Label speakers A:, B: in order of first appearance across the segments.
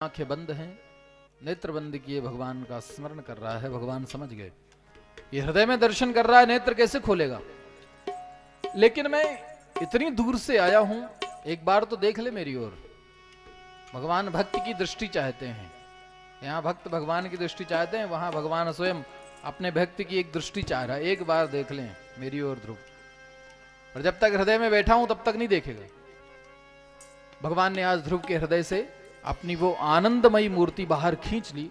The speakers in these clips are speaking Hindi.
A: आंखें बंद हैं, नेत्र बंद किए भगवान का स्मरण कर रहा है। भगवान समझ गए ये हृदय में दर्शन कर रहा है, नेत्र कैसे खोलेगा। लेकिन मैं इतनी दूर से आया हूं, एक बार तो देख ले मेरी ओर। भगवान भक्त की दृष्टि चाहते हैं। यहां भक्त भगवान की दृष्टि चाहते हैं, वहां भगवान स्वयं अपने भक्त की एक दृष्टि चाह रहा है। एक बार देख लें मेरी ओर ध्रुव। और जब तक हृदय में बैठा हूं तब तक नहीं देखेगा। भगवान ने आज ध्रुव के हृदय से अपनी वो आनंदमयी मूर्ति बाहर खींच ली।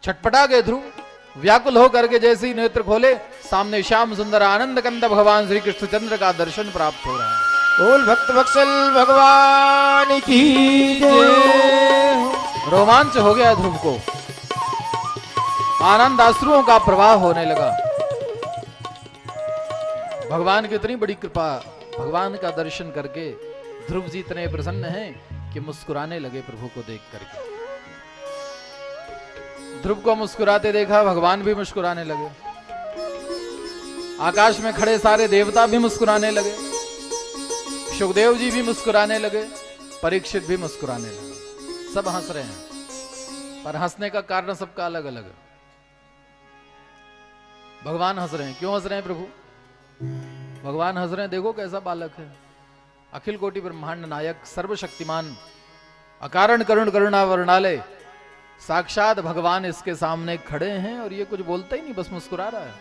A: छटपटा गए ध्रुव, व्याकुल होकर के जैसे ही नेत्र खोले, सामने श्याम सुंदर आनंद कंद भगवान श्री कृष्णचंद्र का दर्शन प्राप्त हो रहा है।
B: बोल भक्त वत्सल भगवान की जय।
A: रोमांच हो गया ध्रुव को, आनंद आश्रुओं का प्रवाह होने लगा। भगवान की इतनी बड़ी कृपा, भगवान का दर्शन करके ध्रुव जी इतने प्रसन्न हैं कि मुस्कुराने लगे प्रभु को देख करके। ध्रुव को मुस्कुराते देखा, भगवान भी मुस्कुराने लगे। आकाश में खड़े सारे देवता भी मुस्कुराने लगे, सुखदेव जी भी मुस्कुराने लगे, परीक्षित भी मुस्कुराने लगे। सब हंस रहे हैं, पर हंसने का कारण सबका अलग अलग है। भगवान हंस रहे हैं, क्यों हंस रहे हैं प्रभु? भगवान हंस रहे हैं, देखो कैसा बालक है, अखिल कोटि ब्रह्मांड नायक, सर्वशक्तिमान, अकारण करुण करुणा वर्णालय, साक्षात भगवान इसके सामने खड़े हैं और ये कुछ बोलता ही नहीं, बस मुस्कुरा रहा है।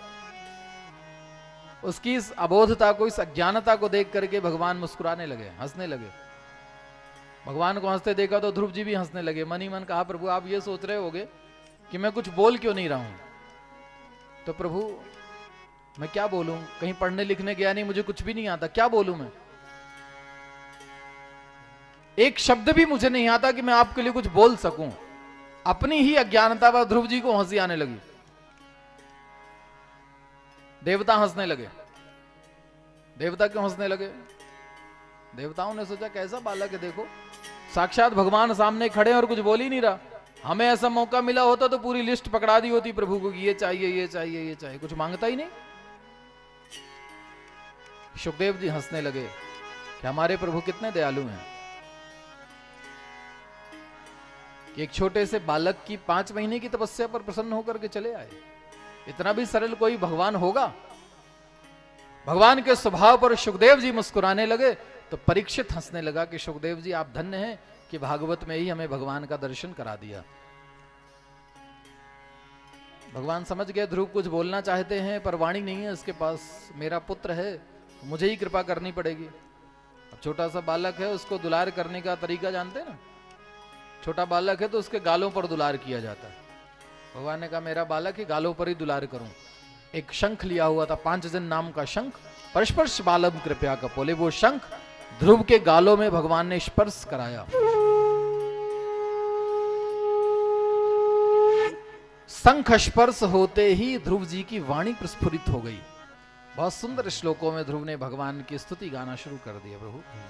A: उसकी इस अबोधता को, इस अज्ञानता को देख करके भगवान मुस्कुराने लगे, हंसने लगे। भगवान को हंसते देखा तो ध्रुव जी भी हंसने लगे। मन ही मन कहा, प्रभु आप ये सोच रहे होगे कि मैं कुछ बोल क्यों नहीं रहा हूं। तो प्रभु मैं क्या बोलूं, कहीं पढ़ने लिखने गया नहीं, मुझे कुछ भी नहीं आता, क्या बोलूं मैं? एक शब्द भी मुझे नहीं आता कि मैं आपके लिए कुछ बोल सकूं। अपनी ही अज्ञानता पर ध्रुव जी को हंसी आने लगी। देवता हंसने लगे। देवता क्यों हंसने लगे? देवताओं ने सोचा कैसा बालक है, देखो साक्षात भगवान सामने खड़े और कुछ बोल ही नहीं रहा। हमें ऐसा मौका मिला होता तो पूरी लिस्ट पकड़ा दी होती प्रभु को कि ये चाहिए ये चाहिए ये चाहिए, कुछ मांगता ही नहीं। सुखदेव जी हंसने लगे कि हमारे प्रभु कितने दयालु हैं कि एक छोटे से बालक की 5 महीने की तपस्या पर प्रसन्न होकर के चले आए। इतना भी सरल कोई भगवान होगा? भगवान के स्वभाव पर सुखदेव जी मुस्कुराने लगे तो परीक्षित हंसने लगा कि सुखदेव जी आप धन्य हैं कि भागवत में ही हमें भगवान का दर्शन करा दिया। भगवान समझ गए ध्रुव कुछ बोलना चाहते हैं पर वाणी नहीं है उसके पास। मेरा पुत्र है, मुझे ही कृपा करनी पड़ेगी। अब छोटा सा बालक है, उसको दुलार करने का तरीका जानते हैं ना। छोटा बालक है तो उसके गालों पर दुलार किया जाता है। भगवान ने कहा मेरा बालक है, गालों पर ही दुलार करूं। एक शंख लिया हुआ था, 5 जन नाम का शंख। परस्पर्श बालम कृपया कपोले, वो शंख ध्रुव के गालों में भगवान ने स्पर्श कराया। शंख स्पर्श होते ही ध्रुव जी की वाणी प्रस्फुरित हो गई। बहुत सुंदर श्लोकों में ध्रुव ने भगवान की स्तुति गाना शुरू कर दिया। प्रभु